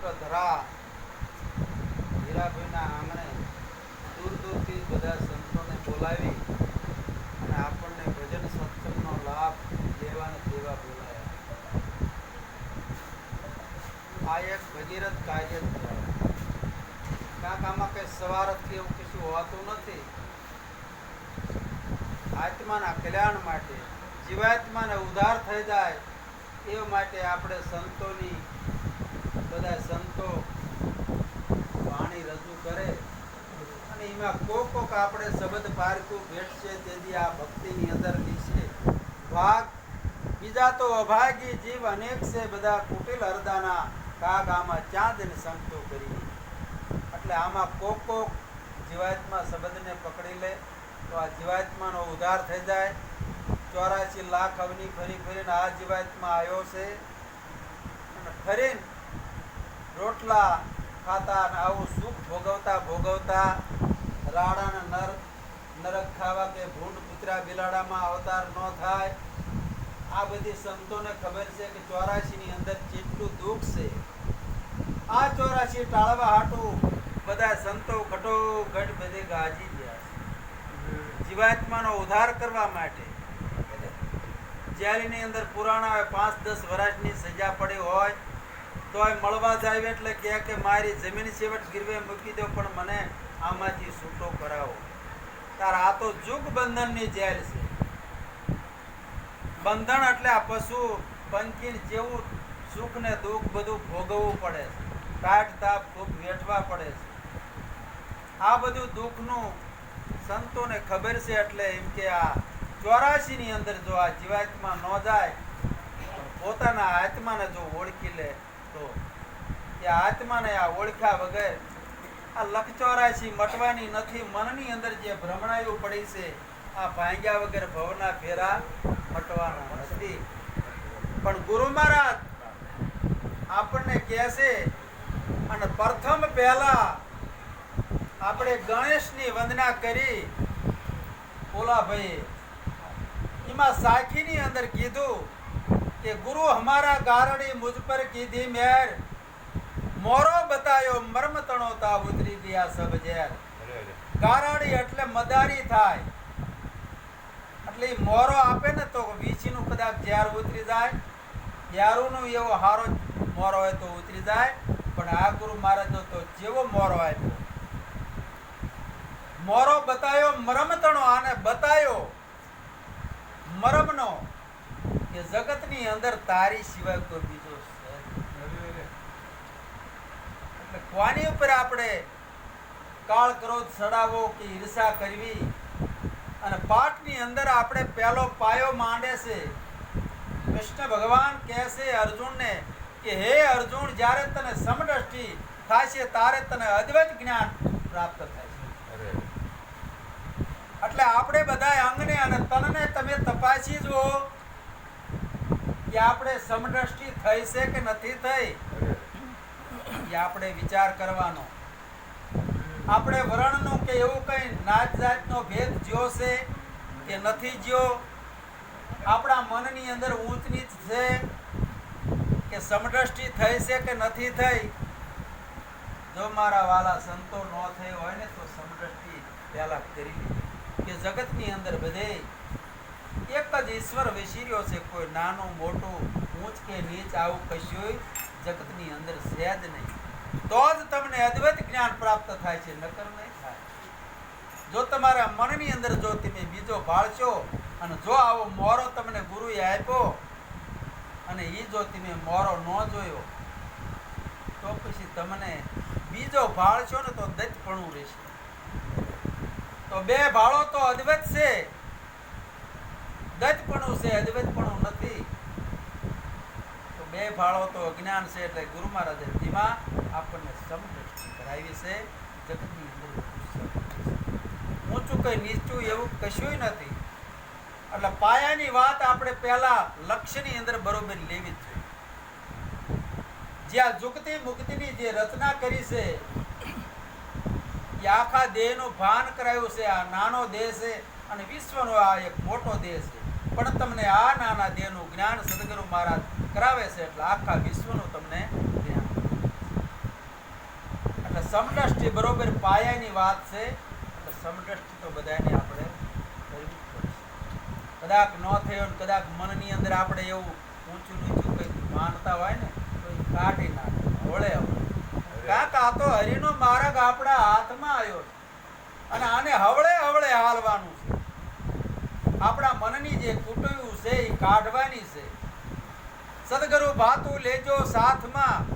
ધરા હીરાભાઈના આંગણે દૂર દૂરથી બધા સંતોને બોલાવી અને આપણને ભજન સત્સંગનો લાભ લેવાને દેવા બોલાયા. આ એક ભગીરથ કાર્ય જ કહેવાય. કાંક આમાં કંઈ સવારથી એવું કશું હોતું નથી. આત્માના કલ્યાણ માટે, જીવાત્માને ઉદ્ધાર થઈ જાય એ માટે આપણે સંતોની, બધા સંતો વાણી રજૂ કરે અને એમાં કોક આપણે શબ્દ પારખું ભેટશે તેથી આ ભક્તિની અંદર છે ભાગ. બીજા તો અભાગી જીવ અનેક છે, બધા કુટિલ હરદાના કાગ આમાં ચાંદને સંતો કરી. એટલે આમાં કોક જીવાત્મા શબ્દને પકડી લે તો આ જીવાત્માનો ઉદ્ધાર થઈ જાય. 84 લાખ અવની ફરી ફરીને આ જીવાત્મા આવ્યો છે અને ફરીને રોટલા ખાતા અને આવું સુખ ભોગવતા ભોગવતા રાડાના નરક ખાવા કે ભૂંડ કૂતરા બિલાડામાં અવતાર ન થાય. આ બધી સંતોને ખબર છે કે 84 ની અંદર કેટલું દુઃખ છે. આ 84 ટાળવા હાટું બધા સંતો ઘટોઘટ બધે ગાજી ગયા છે જીવાત્માનો ઉદ્ધાર કરવા માટે. જેલની અંદર પુરાણા 5-10 વર્ષની સજા પડી હોય તોય મળવા જાય એટલે કે મારી જમીન સેવટ ગીરવે મૂકી દો પણ મને આમાંથી છૂટો કરાવો. તાર આ તો જુગ બંધનની જેલ છે. બંધન એટલે આ પશુ પંખી જેવું સુખ ને દુઃખ બધું ભોગવવું પડે છે. કાટ તાપ ખૂબ વેઠવા પડે છે. આ બધું દુઃખનું સંતોને ખબર છે. એટલે એમ કે આ 84 ની અંદર જો આ જીવાત્મા ન જાય પોતાના આત્માને જો ઓળખી લે તો એ આત્માને આ ઓળખ્યા વગર આ 84 મટવાની નથી. મનની અંદર જે ભ્રમણાયું પડી છે આ ભાંગ્યા વગર ભવના ફેરા મટવાના નથી. પણ ગુરુ મહારાજ આપણને કહે છે અને પ્રથમ પહેલા આપણે ગણેશની વંદના કરી ઓલા ભાઈ એમાં સાખીની અંદર કીધું કે ગુરુ હમારા ગારડી મુझ પર કીધી મેર, મોરો બતાયો મર્મ તણો તા ઉતરી ગયા સબ ઝેર. ગારડી એટલે મદારી થાય એટલે મોરો આપે ને તો વીછીનું કદાચ ઝેર ઉતરી જાય. યારુનું એવો હારો મોરો હોય તો ઉતરી જાય. પણ આ ગુરુ મહારાજનો તો જેવો મોરો આપ્યો, મોરો બતાયો મરમતણો. આને બતાયો મરમનો કે જગતની અંદર તારી સિવાય કોઈ બીજો છે. એટલે કોની ઉપર આપણે કાળ ક્રોધ સડાવો કે ઈર્ષા કરવી. અને પાઠની અંદર આપણે પહેલો પાયો માંડે છે. કૃષ્ણ ભગવાન કહે છે અર્જુનને કે હે અર્જુન, જ્યારે તને સમદ્રષ્ટિ થશે ત્યારે તને અદ્વૈત જ્ઞાન પ્રાપ્ત થાય છે. એટલે આપણે બધા અંગને અને તનને તમે તપાસી જુઓ કે આપણે સમદ્રષ્ટિ થઈ છે કે નથી થઈ. એ આપણે વિચાર કરવાનો. આપણે વર્ણનું કે એવું કઈ નાત જાતનો ભેદ જ્યો છે કે નથી જ્યો. આપણા મનની અંદર ઊંચ નીચ છે કે સમદ્રષ્ટિ થઈ છે કે નથી થઈ. જો મારા વાલા સંતો ન થઈ હોય ને તો સમદ્રષ્ટિ પહેલા કરી લીધી કે જગતની અંદર બધે એક જ ઈશ્વર વિસર્યો છે. કોઈ નાનું મોટું ઊંચ કે નીચ આવું કશું જગતની અંદર છે જ નહીં. તો જ તમને અદ્વૈત જ્ઞાન પ્રાપ્ત થાય છે, નકર નહીં થાય. જો તમારા મનની અંદર જો તમે બીજો ભાળશો અને જો આવો મોરો તમને ગુરુએ આપ્યો અને એ જો તમે મોરો ન જોયો તો પછી તમને બીજો ભાળશો ને તો દૈત્યપણું રહેશે. તો બે ભાળો તો અદ્વૈત છે, દૈત્યપણું છે, અદ્વૈતપણું નથી. તો બે ભાળો તો અજ્ઞાન છે. એટલે ગુરુ મહારાજે ધીમા આપણને સમદ્રષ્ટિ કરાવી છે. જગતની અંદર ઊંચું કઈ નીચું એવું કશું નથી. એટલે પાયાની વાત આપણે પહેલા લક્ષ્યની અંદર બરોબર લેવી જ જોઈએ. જ્યાં જુક્તિ મુક્તિની જે રચના કરી છે એ આખા દેહનું ભાન કરાયું છે. આ નાનો દેહ છે અને વિશ્વનો આ એક મોટો દેહ છે. પણ તમને આ નાના દેહનું જ્ઞાન સદગુરુ મહારાજ કરાવે છે એટલે આખા વિશ્વનું તમને જ્ઞાન. સમદ્રષ્ટિ બરોબર પાયાની વાત છે. એટલે સમદ્રષ્ટિ તો બધાને આપણે કરવી જ પડશે. કદાચ ન થયો ને કદાચ મનની અંદર આપણે એવું ઊંચું નીચું કંઈક માનતા હોય ને તો એ કાઢી નાખે હોળે કાંક આ તો હરિનો માર્ગ આપણા હાથમાં આવ્યો છે અને આને હવળે હવળે હાલવાનું છે. આપણા મનની જે કુટુંબ છે એ કાઢવાની છે. સદગુરુ ભાતું લેજો સાથમાં,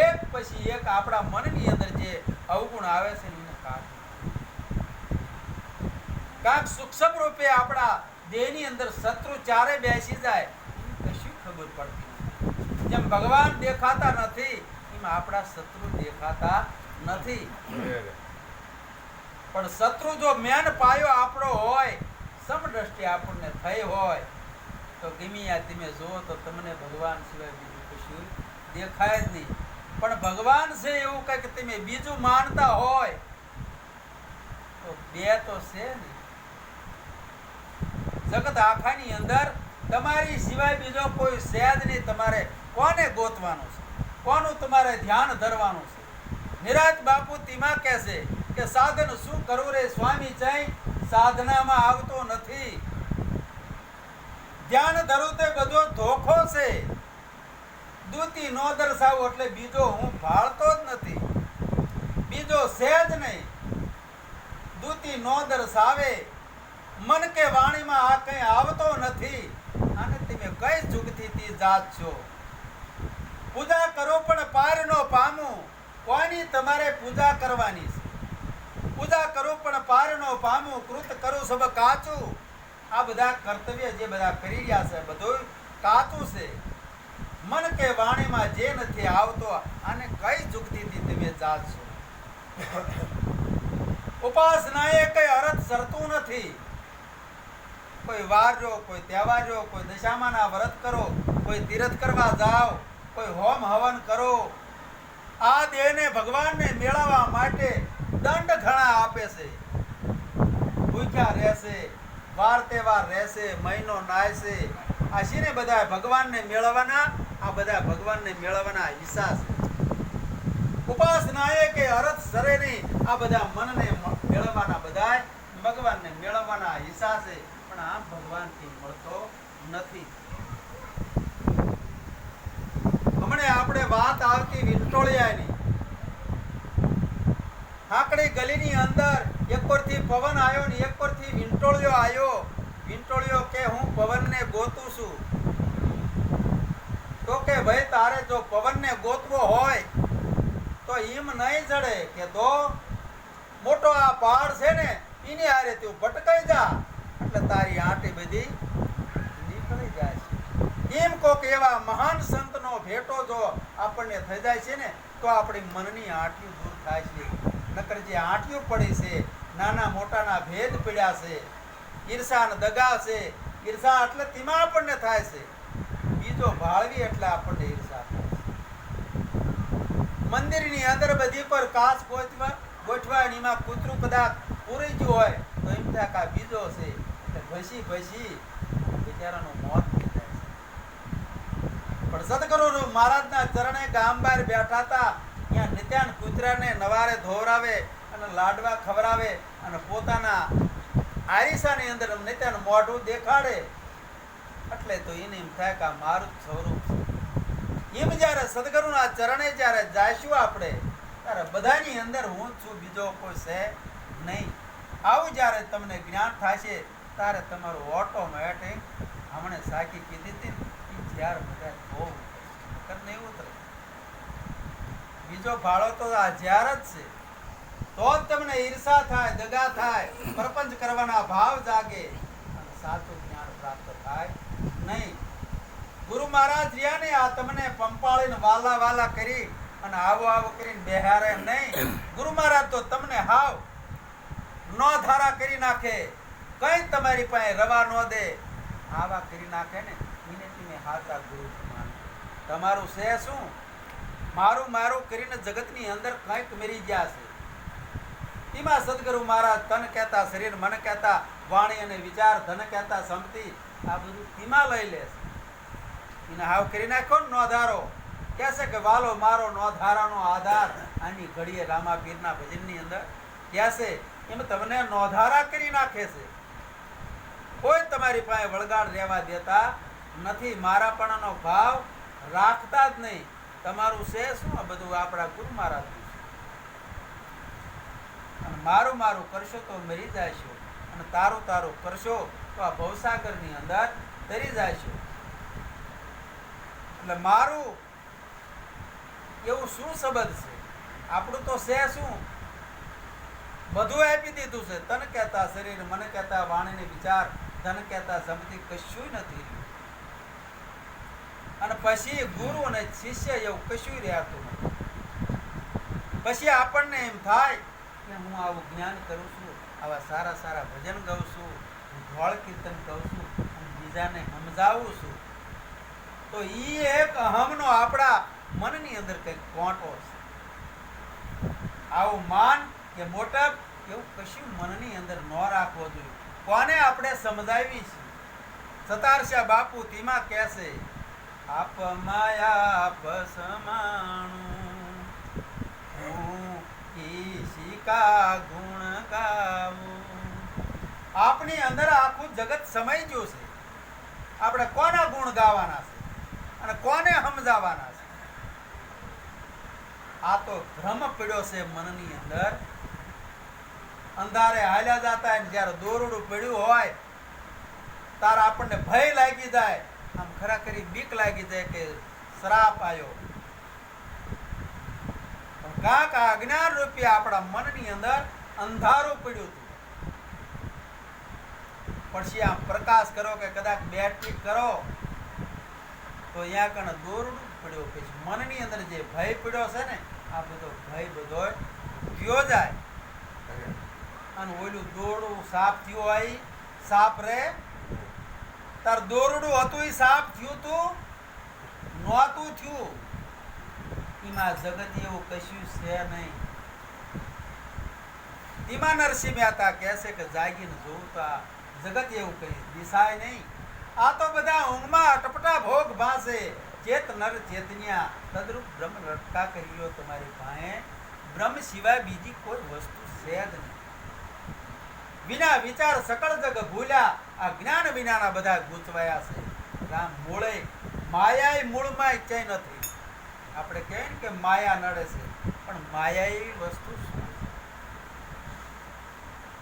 એક પછી એક આપણા મનની અંદર જે અવગુણ આવે છે એને કાઢ. કાંક સૂક્ષ્મ રૂપે આપણા દેહની અંદર શત્રુ ચારે બેસી જાય એને કશું ખબર પડતી નથી. જેમ ભગવાન દેખાતા નથી એમ આપણા શત્રુ દેખાતા નથી. પણ શત્રુ જો મેન પાયો આપણો હોય, સમદ્રષ્ટિ આપણને થઈ હોય તો ગમી આ તમે જુઓ તો તમને ભગવાન સિવાય બીજું કશું દેખાય જ નહીં. પણ ભગવાન છે એવું કંઈક તમે બીજું માનતા હોય તો બે તો છે ને. જગત આખાની અંદર તમારી સિવાય બીજો કોઈ છે જ નહીં. તમારે કોને ગોતવાનું છે, કોનું તમારે ધ્યાન ધરવાનું છે? નિરાત બાપુ તીમાં કહેશે કે સાધન શું કરવું રે સ્વામી ચાઈ, સાધનામાં આવતો નથી. ધ્યાન ધરું તે બધો ધોખો છે. દૂતી નો દર્શાવો એટલે બીજો હું ભાળતો જ નથી, બીજો છે જ નહીં. દૂતી નો દર્શાવે મન કે વાણીમાં આ કઈ આવતો નથી. આને તમે કઈ જુગથી જાત છો? પૂજા કરો પણ પાર નો પામું, કોની તમારે પૂજા કરવાની છે? પૂજા કરું પણ પાર નો પામું, કૃત કરું સબ કાચું. આ બધા કર્તવ્ય જે બધા કરી રહ્યા છે બધું કાચું છે. મન કે વાણીમાં જે નથી આવતો આને કઈ જુગતીથી તમે જાત છો? ઉપાસનાએ કઈ અર્થ સરતું નથી. કોઈ વાર જો, કોઈ તહેવાર જો, કોઈ દશામાના વ્રત કરો, કોઈ તીર્થ કરવા જાઓ, કોઈ હોમ હવન કરો. આ દેહને ભગવાનને મેળવવા માટે દંડ ઘણા આપે છે. ભૂખ્યા રહેશે, વાર તહેવાર રહેશે, મહિનો નાયશે. આ શીને બધા ભગવાનને મેળવવાના, આ બધા ભગવાનને મેળવવાના હિસ્સા છે. ઉપાસનાએ કે અર્થ સરે નહીં. આ બધા મનને મેળવવાના, બધા ભગવાનને મેળવવાના હિસ્સા છે. પણ આ ભગવાનથી મળતો નથી. હમણે આપણે વાત આવતી વિંટોળિયાની. હાકડી ગલીની અંદર એકોરથી પવન આવ્યો ને એકોરથી વિંટોળિયો આવ્યો. વિંટોળિયો કે હું પવનને ગોતું છું. તો કે ભાઈ તારે જો પવનને ગોતવો હોય તો ઈમ નહીં જડે કે તો મોટો આ પહાડ છે ને એની હારે તું ભટકાઈ જા એટલે તારી આંટી બધી નીકળી જાય છે. એમ કોક એવા મહાન સંતનો ભેટો જો આપણને થઈ જાય છે ને તો આપણી મનની આંટીઓ દૂર થાય છે. નકર જે આંટીઓ પડી છે, નાના મોટાના ભેદ પડ્યા છે, ઈર્ષા ને દગા છે. ઈર્ષા એટલે તેમાં આપણને થાય છે, બીજો ભાળવી એટલે આપણને ઈર્ષા થાય છે. મંદિરની અંદર બધી પર કાચ ગોઠવા એમાં કૂતરું કદાચ પૂરી ગયું હોય તો એમ થાય કે આ બીજો છે એટલે ભસી ભસી બિચારાનું મોત થઈ જાય છે. પણ સદગુરુ મહારાજના ચરણે ગામ બહાર બેઠા હતા. ત્યાં નિત્યાન કૂતરાને નવારે ધોવરાવે અને લાડવા ખવરાવે અને પોતાના આરીસાની અંદર નિત્યાન મોઢું દેખાડે એટલે તો એને એમ થાય કે આ મારું સ્વરૂપ છે. એમ જ્યારે સદગુરુના ચરણે જ્યારે જાઈશું આપણે ત્યારે બધાની અંદર હું છું, બીજો કોઈ છે નહીં. આવું જ્યારે તમને જ્ઞાન થશે ત્યારે તમારું ઓટોમેટિક હમણે સાકી કીધી હતી એ જ્યાર બધા બહુ નહીં ઉતરે. બીજો ભાડો તો આ જ્યાર જ છે તો જ તમને ઈર્ષા થાય, દગા થાય, પ્રપંચ કરવાના ભાવ જાગે અને સાચું જ્ઞાન પ્રાપ્ત થાય નહીં. ગુરુ મહારાજ રહ્યા ને આ તમને પંપાળીને વાલા વાલા કરી અને આવો આવો કરીને બેહારે નહીં. ગુરુ મહારાજ તો તમને હાવ નો ધારા કરી નાખે, કઈ તમારી પાસે રવા નો દે, આવા કરી નાખે ને એને તમે હાચા ગુરુ માનો. તમારું છે શું? મારું મારું કરીને જગતની અંદર કંઈક મરી ગયા છે. એમાં સદગુરુ મહારાજ તન કહેતા, શરીર મન કહેતા, વાણી અને વિચાર ધન કહેતા સંપત્તિ, આ બધું તીમાં લઈ લે છે. એને હાવ કરી નાખો ને નો ધારો કહેશે કે વાલો મારો નો ધારાનો આધાર, આની ઘડીએ રામા પીરના ભજનની અંદર કહેશે એમ તમને નોધારા કરી નાખે છે. કોઈ તમારી પાસે વળગાડ રહેવા દેતા નથી, મારાપણાનો ભાવ રાખતા જ નહીં. તમારું છે શું? આ બધું આપણા ગુરુ મહારાજનું છે. અને મારું મારું કરશો તો મરી જાશો, અને તારું તારું કરશો તો આ ભવસાગરની અંદર તરી જાશો. એટલે મારું એવું શું સંબંધ છે? આપણું તો છે શું? બધું આપી દીધું છે. તન કહેતા શરીર, મને કહેતા વાણીને વિચાર, ધન કહેતા સંપત્તિ કશું નથી. અને પછી ગુરુ અને શિષ્ય એવું કશું રહેતું નથી. પછી આપણને એમ થાય કે હું આવું જ્ઞાન કરું છું, આવા સારા સારા ભજન ગાઉં છું, ધોળ કીર્તન ગાઉં છું, બીજાને સમજાવું છું, તો ઈ એક અહમનો આપણા મનની અંદર કંઈક કોંટો છે. આવું માન કે મોટપ એવું કશું મનની અંદર ન રાખવો જોઈએ. કોને આપણે સમજાવી છે? સતારશા બાપુ તેમાં કહેશે, આપ માયા આપ સમાણું, હું ઈશિકા ગુણ ગાવું. આપની અંદર આખું જગત સમાઈ ગયું છે. આપણે કોના ગુણ ગાવાના છે અને કોને સમજાવવાના છે? આ તો ભ્રમ પડ્યો છે મનની અંદર. અંધારે હાલ્યા જતા હોય, જ્યારે દોરડું પડ્યું હોય ત્યારે આપણને ભય લાગી જાય, આમ ખરાખરી બીક લાગી જાય કે શ્રાપ આવ્યો. કાંક અજ્ઞાન રૂપી આપણા મનની અંદર અંધારું પડ્યું હતું. પછી આમ પ્રકાશ કરો કે કદાચ બેટરી કરો તો અહીંયા કણ દોરડું પડ્યો. પછી મનની અંદર જે ભય પડ્યો છે ને, આ બધો ભય બધો ગયો જાય. અને ઓલું દોરડું સાફ થયું હોય, સાફ રે તાર દોરડું હતું એ સાફ થયું તું નહોતું થયું. એમાં જગત એવું કશું છે નહીં. એમાં નરસિંહ મહેતા કહેશે કે જાગીને જોવું તો આ જગત એવું કઈ દિશાય નહીં. આ તો બધા ઊંઘમાં અટપટા ભોગ ભાસે. ચેત નર ચેતન્યા તદરૂપ બ્રહ્મ રટકા કર્યો તમારી પાસે. બ્રહ્મ સિવાય બીજી કોઈ વસ્તુ છે જ નહીં. વિના વિચાર સકળ જગ ભૂલ્યા. આ જ્ઞાન વિનાના બધા ગૂંચવાયા છે. રામ મૂળે માયા મૂળમાં ક્યાંય નથી. આપણે કહીએ ને કે માયા નડે છે, પણ માયા એવી વસ્તુ શું?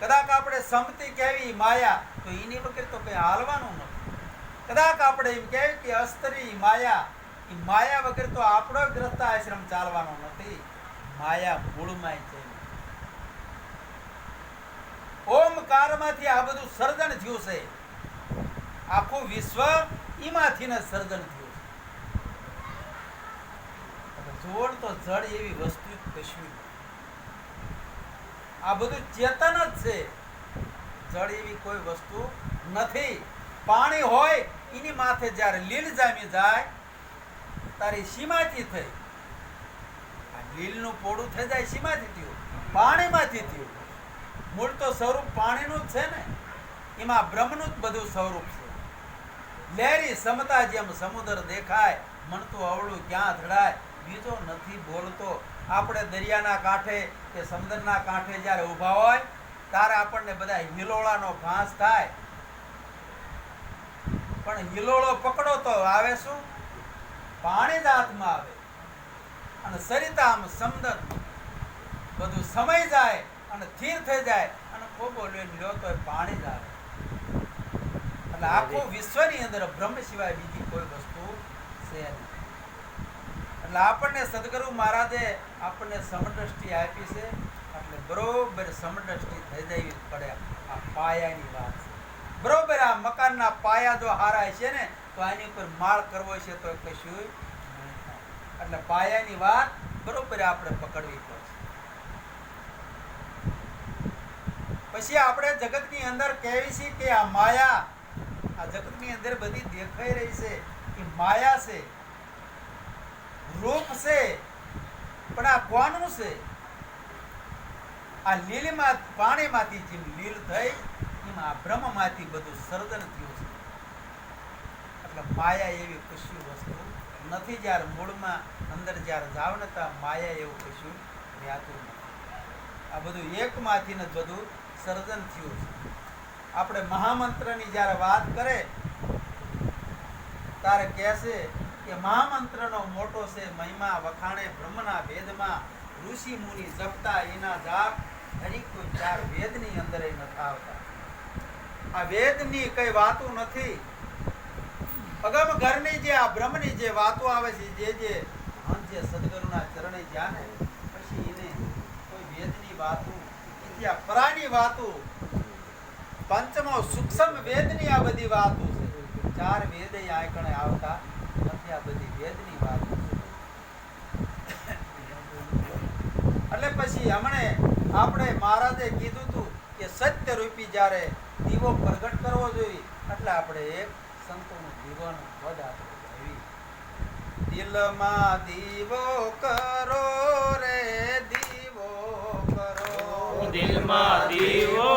કદાચ આપણે સંમતિ કહેવી માયા, તો એની વગર તો કઈ હાલવાનું નથી. કદાચ આપણે એમ કહેવી કે અસ્તરી માયા, એ માયા વગર તો આપણો ગ્રસ્ત આશ્રમ ચાલવાનો નથી. માયા મૂળમાં છે. ઓમકારમાંથી આ બધું સર્જન થયું છે. આખું વિશ્વ એમાંથી ને સર્જન થયું છે. જોડ તો જડ એવી વસ્તુ કશું. આ બધું ચેતન જ છે. જડ એવી કોઈ વસ્તુ નથી. પાણી હોય એની માથે જ્યારે લીલ જામી જાય તારી સીમાથી થઈ. આ લીલનું પોડું થઈ જાય સીમાથી થયું, પાણીમાંથી થયું. મૂળ તો સ્વરૂપ પાણીનું જ છે ને. એમાં બ્રહ્મનું જ બધું સ્વરૂપ છે. લહેરી સમતા જેમ સમુદ્ર દેખાય, મનતું અવળું ક્યાં ધડાય, બીજો નથી બોલતો. આપણે દરિયાના કાંઠે કે સમુદ્રના કાંઠે જ્યારે ઊભા હોય ત્યારે આપણને બધા હિલોળાનો ભાસ થાય. પણ હિલોળો પકડો તો આવે શું? પાણી જ હાથમાં આવે. અને સરિતામ સમુદ્ર બધું સમય જાય અને સ્થિર થઈ જાય અને ખોબો લઈને લ્યો તો પાણી જ આવે. એટલે આખું વિશ્વની અંદર બ્રહ્મ સિવાય બીજી કોઈ વસ્તુ છે નહીં. એટલે આપણને સદગુરુ મહારાજે આપણને સમદ્રષ્ટિ આપી છે. એટલે બરોબર સમદ્રષ્ટિ થઈ જવી પડે. આ પાયાની વાત છે. બરોબર આ મકાનના પાયા જો હારાય છે ને તો આની ઉપર માળ કરવો છે તો કશું નહીં થાય. એટલે પાયાની વાત બરોબર આપણે પકડવી પડશે. પછી આપણે જગતની અંદર કહેવી છે કે આ માયા, આ જગતની અંદર બધી દેખાઈ રહી છે એ માયા છે, રૂપ છે. પણ આ કોનું છે? આ લીલમાં પાણીમાંથી જેમ લીલ થઈ એમાં આ બ્રહ્મમાંથી બધું સર્જન થયું છે. એટલે માયા એવી કશી વસ્તુ નથી. જ્યારે મૂળમાં અંદર જ્યારે જાવ ને ત્યાં માયા એવું કશું વ્યાતું નથી. આ બધું એકમાંથી જ બધું સર્જન થયું છે. આપણે મહામંત્રની જ્યારે વાત કરે ત્યારે કહેશે કે મહામંત્રનો મોટો છે મહિમા, વખાણે બ્રહ્મના વેદમાં, ઋષિ મુનિ જપતા એના જાપ, હરી કોઈ ચાર વેદની અંદર નથી આવતા. આ વેદની કઈ વાતો નથી. અગમ ઘરની જે આ બ્રહ્મની જે વાતો આવે છે, જે જે સદગુરુના ચરણે જ્યાં ને પછી એને કોઈ વેદની વાતો, ઇતિહાસ પરાની વાતો, પંચમો સૂક્ષ્મ વેદની આ બધી વાતો છે. ચાર વેદ આંકણે આવતા નથી. આ બધી વેદની વાતો છે. એટલે પછી હમણે આપણે મહારાજે કીધું હતું કે સત્ય રૂપી જ્યારે દીવો પ્રગટ કરવો જોઈએ, એટલે આપણે એક સંતોનું જીવન વધ આપણે દિલમાં દીવો કરો રે દીવો કરો, દિલમાં દીવો